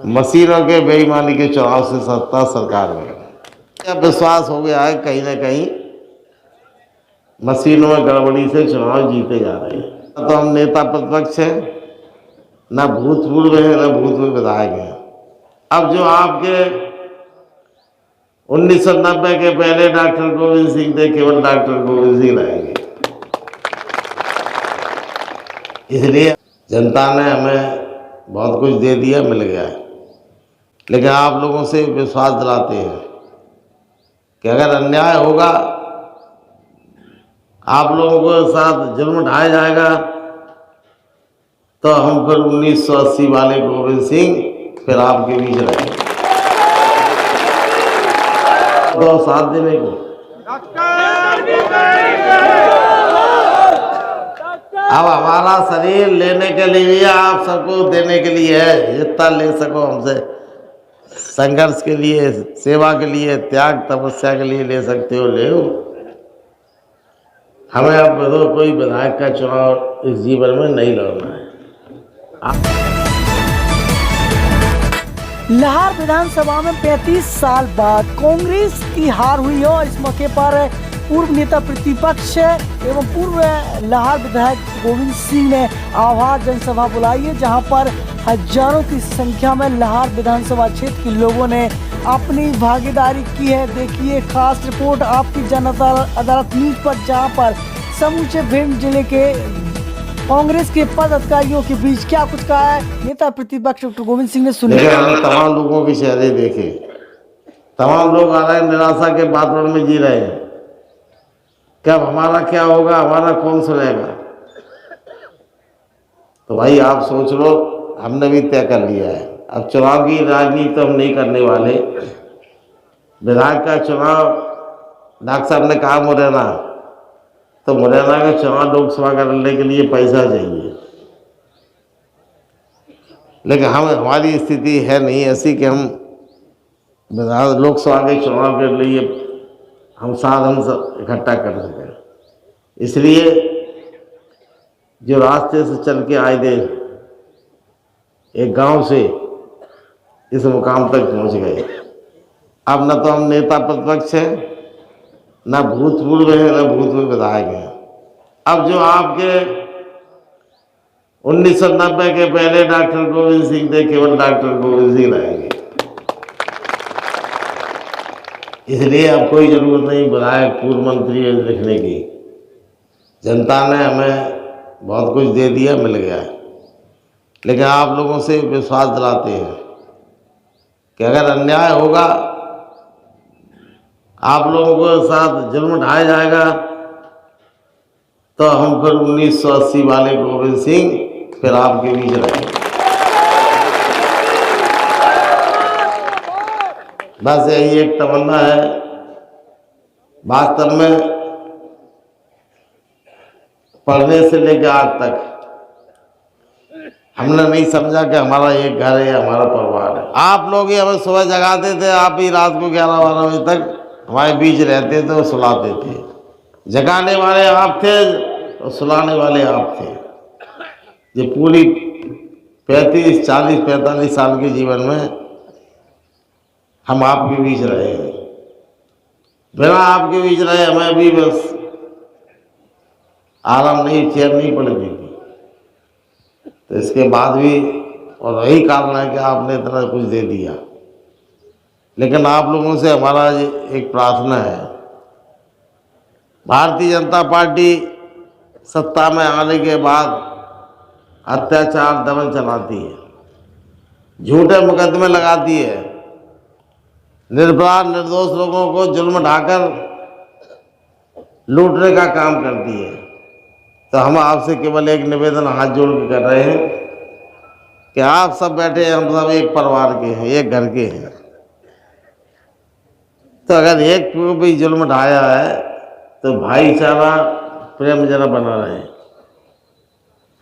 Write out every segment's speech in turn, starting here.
मशीनों के बेईमानी के चुनाव से सत्ता सरकार में अब विश्वास हो गया है कहीं ना कहीं मशीनों में गड़बड़ी से चुनाव जीते जा रहे हैं। तो हम नेता प्रतिपक्ष हैं, ना भूतपूर्व हैं ना भूतपूर्व विधायक हैं। अब जो आपके 1990 के पहले डॉक्टर गोविंद सिंह थे, केवल डॉक्टर गोविंद सिंह रहेंगे। इसलिए जनता ने हमें बहुत कुछ दे दिया, मिल गया है, लेकिन आप लोगों से विश्वास दिलाते हैं कि अगर अन्याय होगा, आप लोगों के साथ जुल्म ढाया जाएगा, तो हम फिर 1980 वाले गोविंद सिंह फिर आपके बीच रहेंगे तो साथ देने को। अब हमारा शरीर लेने के लिए, आप सबको देने के लिए है, जितना ले सको हमसे, संघर्ष के लिए, सेवा के लिए, त्याग तपस्या के लिए ले सकते हो, ले हो। हमें अब तो कोई विधायक का चुनाव इस जीवन में नहीं लड़ना है। लाहौर विधानसभा में 35 साल बाद कांग्रेस की हार हुई और इस मौके पर पूर्व नेता प्रतिपक्ष एवं पूर्व लाहौर विधायक गोविंद सिंह ने आभार जनसभा बुलाई है, जहां पर हजारों की संख्या में लाहौर विधानसभा क्षेत्र के लोगों ने अपनी भागीदारी की है। देखिए खास रिपोर्ट आपकी जनता अदालत न्यूज पर, जहां पर समूचे भिंड जिले के कांग्रेस के पदाधिकारियों के बीच क्या कुछ कहा है नेता प्रतिपक्ष डॉक्टर गोविंद सिंह ने। सुने हमने तमाम लोगों के चेहरे देखे, तमाम लोग आ रहे हैं, निराशा के वातावरण में जी रहे हैं। क्या हमारा क्या होगा, हमारा कौन सुनेगा? तो भाई आप सोच लो, हमने भी तय कर लिया है, अब चुनाव की राजनीति तो हम नहीं करने वाले। विधायक का चुनाव डॉक्टर साहब ने कहा मुरैना, तो मुरैना का चुनाव लोकसभा करने के लिए पैसा चाहिए, लेकिन हमारी स्थिति है नहीं ऐसी कि हम लोकसभा के चुनाव के लिए हम साधन इकट्ठा कर सकें। इसलिए जो रास्ते से चल के आए थे, एक गांव से इस मुकाम तक पहुंच गए। अब न तो हम नेता प्रतिपक्ष हैं, ना भूतपूर्व हैं ना भूतपूर्व विधायक हैं। अब जो आपके 1990 के पहले डॉक्टर गोविंद सिंह थे, केवल डॉक्टर गोविंद सिंह रहेंगे। इसलिए अब कोई जरूरत नहीं विधायक पूर्व मंत्री लिखने की। जनता ने हमें बहुत कुछ दे दिया, मिल गया है, लेकिन आप लोगों से विश्वास दिलाते हैं कि अगर अन्याय होगा, आप लोगों के साथ जुल्म ढाया जाएगा, तो हम फिर 1980 वाले गोविंद सिंह फिर आपके बीच रहेंगे। बस यही एक तमन्ना है। वास्तव में पढ़ने से लेकर आज तक हमने नहीं समझा कि हमारा एक घर है, हमारा परिवार है। आप लोग ही हमें सुबह जगाते थे, आप ही रात को 11-12 बजे तक हमारे बीच रहते थे और सुलाते थे। जगाने वाले आप थे और सुलाने वाले आप थे। ये पूरी 35, 40, 45 साल के जीवन में हम आपके बीच रहे हैं। बिना आपके बीच रहे हमें भी बस आराम नहीं, चैन नहीं पड़ती थी। तो इसके बाद भी, और यही कारण है कि आपने इतना कुछ दे दिया। लेकिन आप लोगों से हमारा एक प्रार्थना है, भारतीय जनता पार्टी सत्ता में आने के बाद अत्याचार दमन चलाती है, झूठे मुकदमे लगाती है, निर्भरा निर्दोष लोगों को जुल्म ढाकर लूटने का काम करती है। तो हम आपसे केवल एक निवेदन हाथ जोड़ के कर रहे हैं कि आप सब बैठे हैं, हम सब एक परिवार के हैं, एक घर के हैं। तो अगर एक को भी जुल्म ढाया है तो भाईचारा प्रेम जरा बना रहे।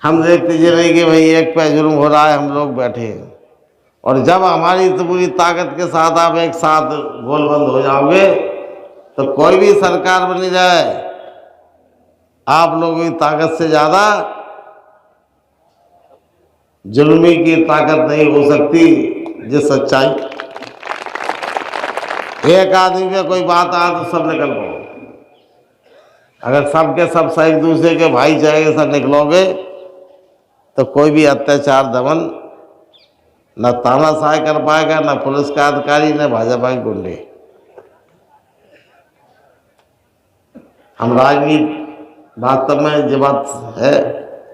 हम देखते जी रहे कि भाई एक पे जुल्म हो रहा है, हम लोग बैठे हैं, और जब हमारी तो पूरी ताकत के साथ आप एक साथ गोलबंद हो जाओगे, तो कोई भी सरकार बनी जाए, आप लोगों की ताकत से ज़्यादा जुल्मी की ताकत नहीं हो सकती। ये सच्चाई। एक आदमी पे कोई बात आ तो सब निकल पड़ो। अगर सब के सब एक दूसरे के भाईचारे के साथ निकलोगे तो कोई भी अत्याचार दमन न तानाशाही कर पाएगा, न पुलिस का अधिकारी, न भाजपा के गुंडे। हम राजनीति वास्तव में ये बात है,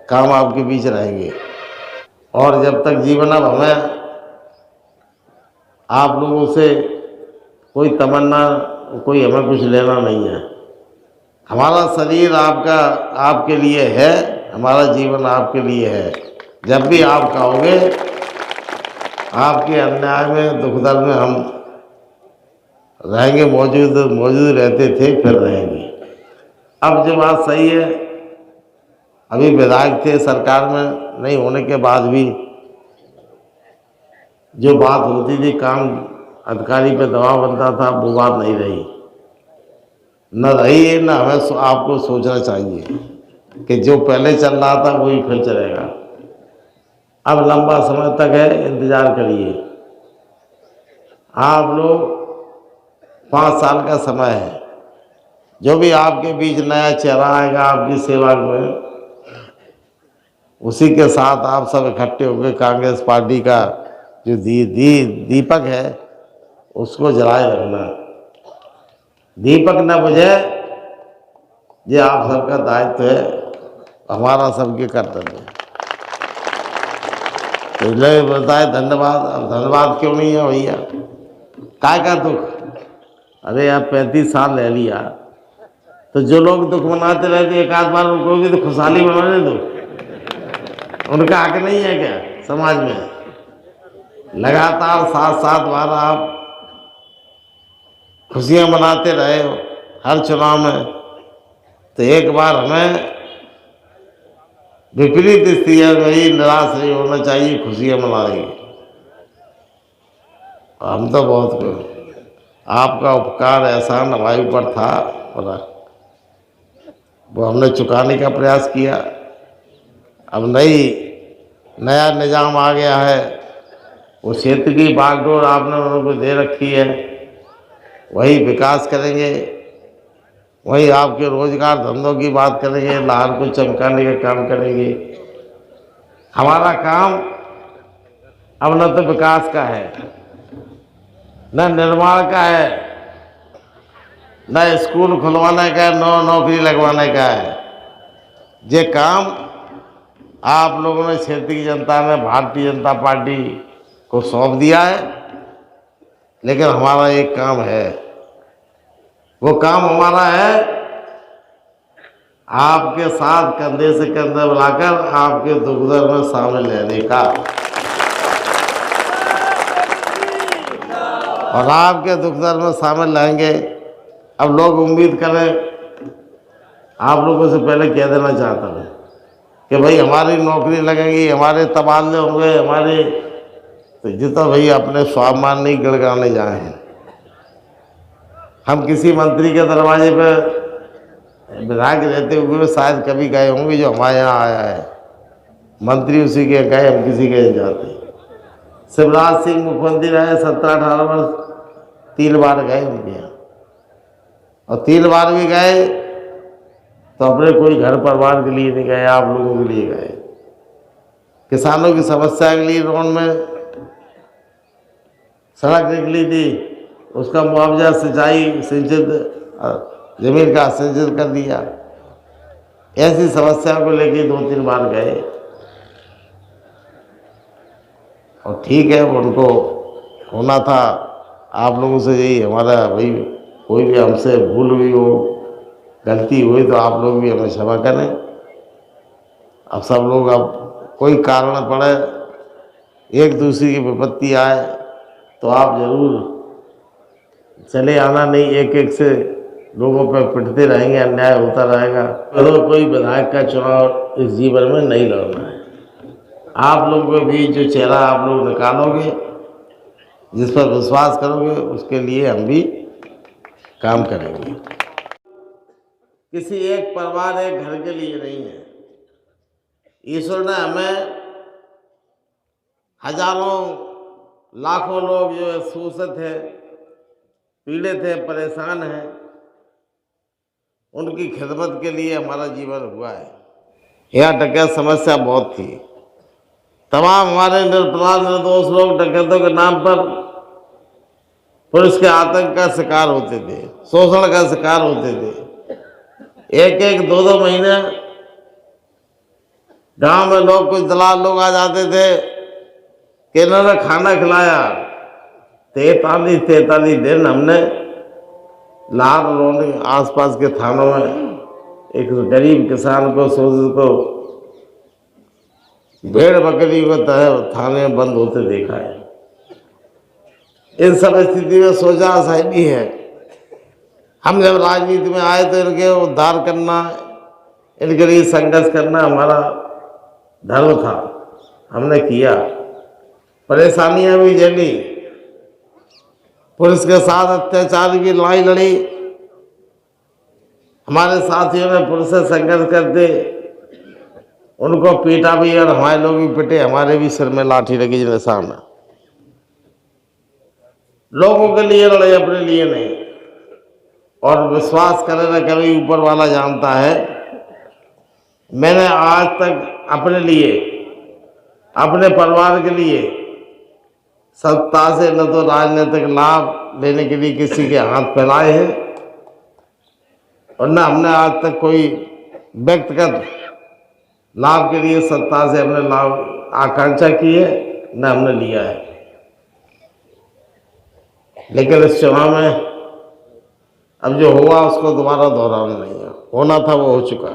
काम आपके बीच रहेंगे। और जब तक जीवन, अब हमें आप लोगों से कोई तमन्ना, कोई हमें कुछ लेना नहीं है। हमारा शरीर आपका, आपके लिए है, हमारा जीवन आपके लिए है। जब भी आप कहोगे, आपके अन्याय में, दुख दर्द में हम रहेंगे, मौजूद रहते थे, फिर रहेंगे। अब जो बात सही है, अभी विधायक थे, सरकार में नहीं होने के बाद भी जो बात होती थी, काम अधिकारी पे दबाव बनता था, वो बात नहीं रही, न रही है, न हमें आपको सोचना चाहिए कि जो पहले चल रहा था वही फिर चलेगा। अब लंबा समय तक है, इंतज़ार करिए। आप लोग 5 साल का समय है, जो भी आपके बीच नया चेहरा आएगा आपकी सेवा में, उसी के साथ आप सब इकट्ठे होकर कांग्रेस पार्टी का जो दीपक है उसको जलाए रखना। दीपक न बुझे, ये आप सबका दायित्व है, हमारा सबके कर्तव्य है। तो लोग बताए धन्यवाद। अब धन्यवाद क्यों नहीं है भैया, काय का दुख? अरे यार 35 साल ले लिया, तो जो लोग दुख मनाते रहते, एक आध बार उनको भी तो खुशहाली मनाने दो। उनका हक नहीं है क्या समाज में? लगातार 7-7 बार आप खुशियां मनाते रहे हो हर चुनाव में, तो एक बार हमें विपरीत स्थिति में निराश नहीं होना चाहिए, खुशियां मनाएंगे। हम तो बहुत, आपका उपकार एहसान हमारे ऊपर था, और वो हमने चुकाने का प्रयास किया। अब नया निज़ाम आ गया है, वो क्षेत्र की बागडोर आपने उनको दे रखी है, वही विकास करेंगे, वही आपके रोजगार धंधों की बात करेंगे, लाहौर को चमकाने का काम करेंगे। हमारा काम अब न तो विकास का है, न निर्माण का है, न स्कूल खुलवाने का, न नौकरी लगवाने का है। ये काम आप लोगों ने, क्षेत्र की जनता ने भारतीय जनता पार्टी को सौंप दिया है। लेकिन हमारा एक काम है, वो काम हमारा है आपके साथ कंधे से कंधे मिलाकर आपके दुख दर्द में शामिल रहने का, और आपके दुख दर्द में शामिल रहेंगे। अब लोग उम्मीद करें, आप लोगों से पहले कह देना चाहता हूँ कि भाई हमारी नौकरी लगेगी, हमारे तबादले होंगे, हमारे, तो जितना भाई अपने स्वाभिमान नहीं गिड़गाने जाए हैं। हम किसी मंत्री के दरवाजे पर विधायक रहते हुए शायद कभी गए होंगे, जो हमारे यहाँ आया है मंत्री उसी के गए, हम किसी के नहीं जाते। शिवराज सिंह मुख्यमंत्री रहे 17-18 वर्ष, 3 बार गए उनके यहाँ, और 3 बार भी गए तो अपने कोई घर परिवार के लिए नहीं गए, आप लोगों के लिए गए। किसानों की समस्या के लिए रोड में सड़क निकली थी, उसका मुआवजा, सिंचाई, सिंचित जमीन का सिंचित कर दिया। ऐसी समस्या को लेके 2-3 बार गए, और ठीक है, उनको होना था। आप लोगों से यही हमारा, भाई कोई भी हमसे भूल हुई हो, गलती हुई, तो आप लोग भी हमें क्षमा करें। अब सब लोग, अब कोई कारण पड़े, एक दूसरे की विपत्ति आए, तो आप जरूर चले आना नहीं, एक एक से लोगों पर पिटते रहेंगे, अन्याय होता रहेगा। तो कोई विधायक का चुनाव इस जीवन में नहीं लड़ना है। आप लोगों के बीच जो चेहरा आप लोग निकालोगे, जिस पर विश्वास करोगे, उसके लिए हम भी काम करेंगे। किसी एक परिवार, एक घर के लिए नहीं है। ईश्वर ने हमें हजारों लाखों लोग जो है शोषित हैं, पीड़ित हैं, परेशान हैं, उनकी खिदमत के लिए हमारा जीवन हुआ है। यहाँ डकैत समस्या बहुत थी। तमाम हमारे निरपराध निर्दोष लोग डकैतों के नाम पर पुलिस के आतंक का शिकार होते थे, शोषण का शिकार होते थे। एक एक दो दो महीने गांव में लोग, कुछ दलाल लोग आ जाते थे कि इन्होंने खाना खिलाया। 43 दिन हमने लाहौर रोनी आसपास के थानों में एक गरीब किसान को, शोषित को, भेड़ बकरी को थाने में बंद होते देखा है। इन सब स्थिति में सोचा सही है, हम जब राजनीति में आए तो इनके उद्धार करना, इनके लिए संघर्ष करना हमारा धर्म था। हमने किया, परेशानियां भी झेली, पुलिस के साथ अत्याचार की लड़ाई लड़ी। हमारे साथियों ने पुलिस से संघर्ष करते उनको पीटा भी, और हमारे लोग भी पिटे, हमारे भी सिर में लाठी लगी निशान। लोगों के लिए लड़े, अपने लिए नहीं। और विश्वास करें ना, कभी ऊपर वाला जानता है, मैंने आज तक अपने लिए, अपने परिवार के लिए सत्ता से न तो राजनीतिक लाभ लेने के लिए किसी के हाथ फैलाए हैं, और न हमने आज तक कोई व्यक्तिगत लाभ के लिए सत्ता से हमने लाभ आकांक्षा की है, न हमने लिया है। लेकिन इस चुनाव में अब जो हुआ उसको दोबारा दोहराना नहीं है, होना था वो हो चुका।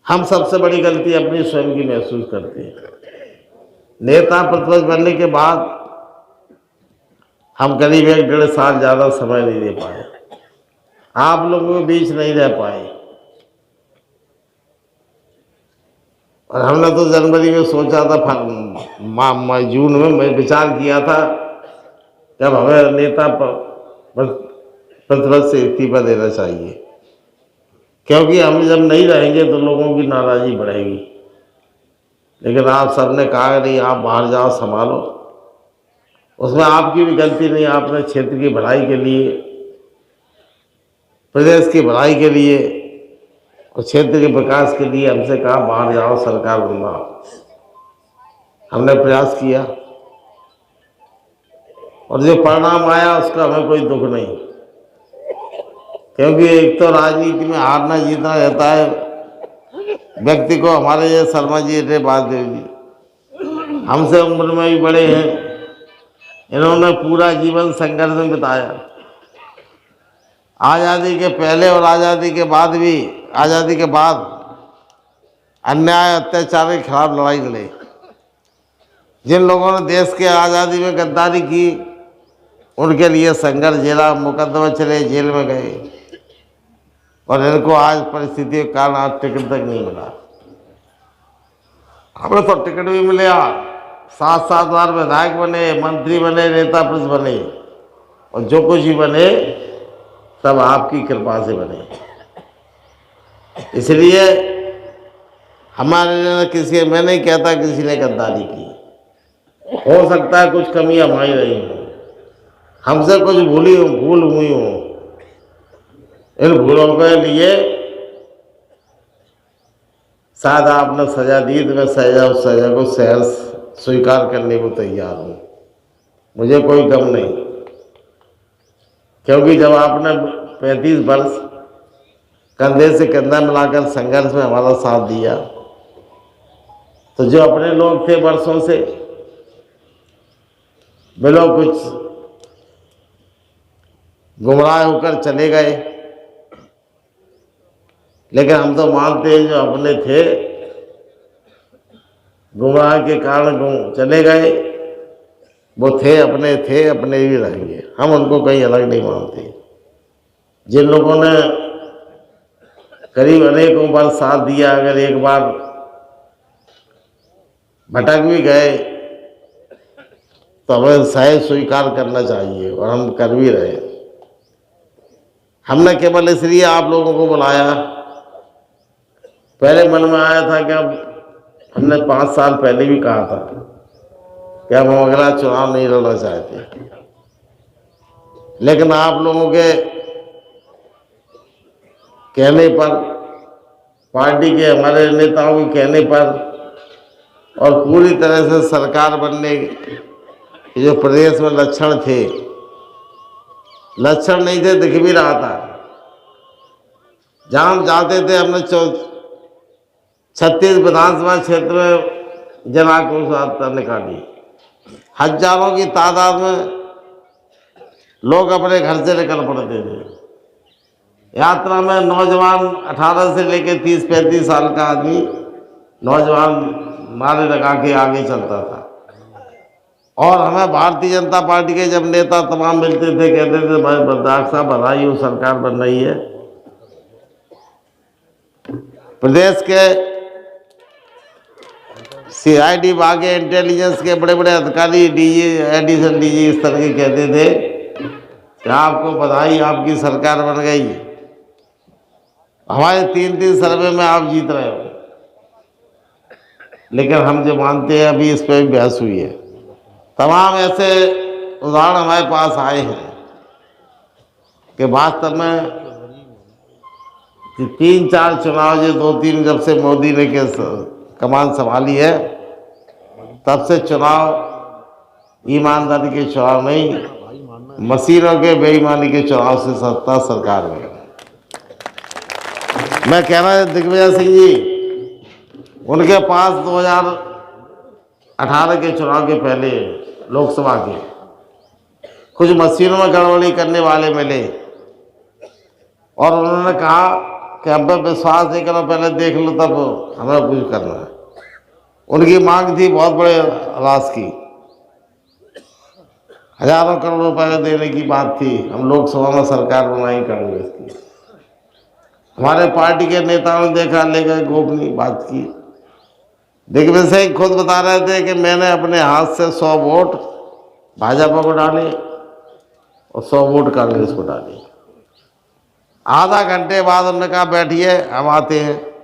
हम सबसे बड़ी गलती अपनी स्वयं की महसूस करते हैं। नेता प्रतिपक्ष बनने के बाद हम करीब 1-1.5 साल ज़्यादा समय नहीं दे पाए, आप लोगों के बीच नहीं रह पाए। और हमने तो जनवरी में सोचा था, जून में मैं विचार किया था जब हमें नेता प्रतिपक्ष से इस्तीफा देना चाहिए, क्योंकि हम जब नहीं रहेंगे तो लोगों की नाराज़गी बढ़ेगी। लेकिन आप सबने कहा नहीं, आप बाहर जाओ, संभालो। उसमें आपकी भी गलती नहीं, आपने क्षेत्र की भलाई के लिए, प्रदेश की भलाई के लिए और क्षेत्र के विकास के लिए हमसे कहा बाहर जाओ, सरकार बनाओ। हमने प्रयास किया और जो परिणाम आया उसका हमें कोई दुख नहीं, क्योंकि एक तो राजनीति में हारना जीतना रहता है व्यक्ति को। हमारे ये शर्मा जी थे, बासदेव जी हमसे उम्र में भी बड़े हैं, इन्होंने पूरा जीवन संघर्ष में बिताया। आज़ादी के पहले और आज़ादी के बाद भी, आज़ादी के बाद अन्याय अत्याचार के खिलाफ लड़ाई लड़ी। जिन लोगों ने देश के आज़ादी में गद्दारी की उनके लिए संघर्ष झेला, मुकदमा चले, जेल में गए, और इनको आज परिस्थितियों के कारण आज टिकट तक नहीं मिला। हमें तो टिकट भी मिले, 7-7 बार विधायक बने, मंत्री बने, नेता प्रतिपक्ष बने, और जो कुछ भी बने सब आपकी कृपा से बने। इसलिए हमारे किसी, मैं नहीं कहता किसी ने गद्दारी की, हो सकता है कुछ कमी हमारी रही हो, हमसे कुछ भूल हुई हो। इन भूलों के लिए शायद आपने सजा दी, तो मैं उस सजा को स्वीकार करने को तैयार हूँ, मुझे कोई गम नहीं। क्योंकि जब आपने 35 वर्ष कंधे से कंधा मिलाकर संघर्ष में हमारा साथ दिया, तो जो अपने लोग थे वर्षों से, वे लोग कुछ गुमराह होकर चले गए, लेकिन हम तो मानते हैं जो अपने थे गुमराह के कारण चले गए, वो थे अपने ही रहेंगे। हम उनको कहीं अलग नहीं मानते। जिन लोगों ने करीब अनेकों बार साथ दिया, अगर एक बार भटक भी गए तो हमें सही स्वीकार करना चाहिए, और हम कर भी रहे। हमने केवल इसलिए आप लोगों को बुलाया, पहले मन में आया था कि अब हमने 5 साल पहले भी कहा था कि हम अगला चुनाव नहीं लड़ना चाहते, लेकिन आप लोगों के कहने पर, पार्टी के हमारे नेताओं के कहने पर और पूरी तरह से सरकार बनने के जो प्रदेश में लक्षण थे, लक्षण नहीं थे, दिख भी रहा था। जहाँ हम जाते थे, हमने 36 विधानसभा क्षेत्र में जन आक्रोश यात्रा निकाली। हजारों की तादाद में लोग अपने घर से निकल पड़ते थे। यात्रा में नौजवान 18 से लेकर 30-35 साल का आदमी नौजवान नारे लगा के आगे चलता था। और हमें भारतीय जनता पार्टी के जब नेता तमाम मिलते थे, कहते थे भाई बर्दाश्त साहब बधाई हो, सरकार बन रही है। प्रदेश के CID बागे इंटेलिजेंस के बड़े बड़े अधिकारी, DG, एडिशनल DG इस तरह के कहते थे कि आपको बधाई, आपकी सरकार बन गई, हमारे 3-3 सर्वे में आप जीत रहे हो। लेकिन हम जो मानते हैं, अभी इस पर भी बहस हुई है, तमाम ऐसे उदाहरण हमारे पास आए हैं कि वास्तव में 3-4 चुनाव, जो 2-3 जब से मोदी ने के कमान संभाली है, तब से चुनाव ईमानदारी के चुनाव नहीं, मशीनों के बेईमानी के चुनाव से सत्ता सरकार में। मैं कह रहा हूं दिग्विजय सिंह जी, उनके पास 2018 के चुनाव के पहले लोकसभा के कुछ मशीनों में गड़बड़ी करने वाले मिले और उन्होंने कहा कि हम पे विश्वास नहीं करो, पहले देख लो तब हमें कुछ करना है। उनकी मांग थी बहुत बड़े राशि की, हजारों करोड़ रुपए देने की बात थी। हम लोकसभा में सरकार बनाई कांग्रेस की। हमारे पार्टी के नेताओं ने देखा, ले गए गोपनीय बात की। दिग्विजय सिंह खुद बता रहे थे कि मैंने अपने हाथ से 100 वोट भाजपा को डाले और 100 वोट कांग्रेस को डाले। आधा घंटे बाद उन्होंने कहा बैठिए हम आते हैं।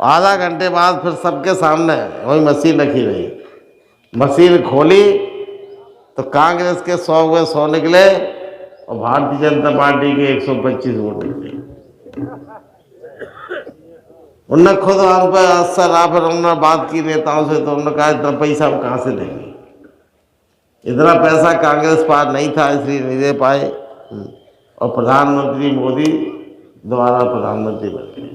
आधा घंटे बाद फिर सबके सामने वही मशीन रखी रही, मशीन खोली तो कांग्रेस के 100 हुए 100 निकले और भारतीय जनता पार्टी के 125 वोट निकले। उनने खुद हम पर असर आ, फिर उन्होंने बात की नेताओं से, तो उन्होंने कहा इतना पैसा हम कहाँ से देंगे, इतना पैसा कांग्रेस पास नहीं था, इसलिए नहीं दे पाए। और प्रधानमंत्री मोदी दोबारा प्रधानमंत्री बन गए।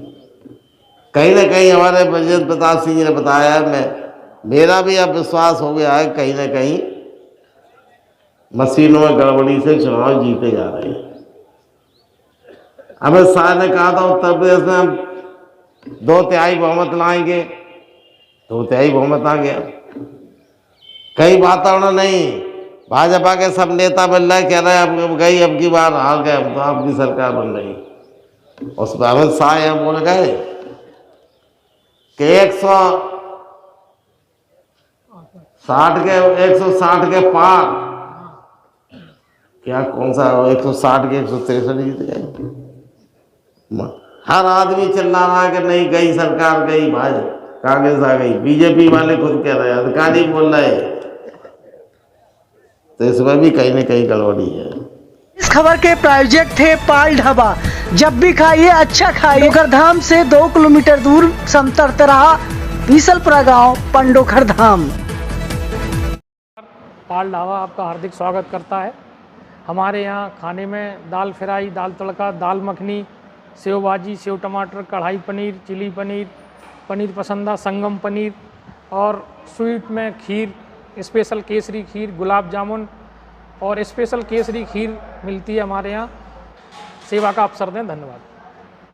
कहीं ना कहीं हमारे बलजिंद्र प्रताप सिंह जी ने बताया, मेरा भी अब विश्वास हो गया है, कहीं ना कहीं मशीनों में गड़बड़ी से चुनाव जीते जा रहे हैं। अमित शाह ने कहा था उत्तर प्रदेश में हम 2/3 बहुमत लाएंगे, 2/3 बहुमत आ गया। कई वातावरण नहीं, भाजपा के सब नेता मिल रहे, कह रहे अब गई, अब की बार हार गए, अब तो आपकी सरकार बन रही। उस पर अमित शाह यह बोल गए कि 160 के पार, क्या कौन सा 160 के 163 जीत गए। हर आदमी चिल्ला रहा है कि नहीं गई सरकार, गई भाजपा, कांग्रेस आ गई। बीजेपी वाले खुद कह रहे हैं, अधिकारी बोल रहे हैं, तो इसमें भी कहीं ना कहीं गड़बड़ी है। इस खबर के प्रायोजक थे पाल ढाबा। जब भी खाइए अच्छा खाइए। पंडोखर धाम से 2 किलोमीटर दूर समतरतराहा बीसलपुरा गांव, पंडोखर धाम। पाल ढाबा आपका हार्दिक स्वागत करता है। हमारे यहाँ खाने में दाल फ्राई, दाल तड़का, दाल मखनी, सेव भाजी, सेव टमाटर, कढ़ाई पनीर, चिली पनीर, पनीर पसंदा, संगम पनीर और स्वीट में खीर, स्पेशल केसरी खीर, गुलाब जामुन और स्पेशल केसरी खीर मिलती है हमारे यहाँ। सेवा का अवसर दें। धन्यवाद।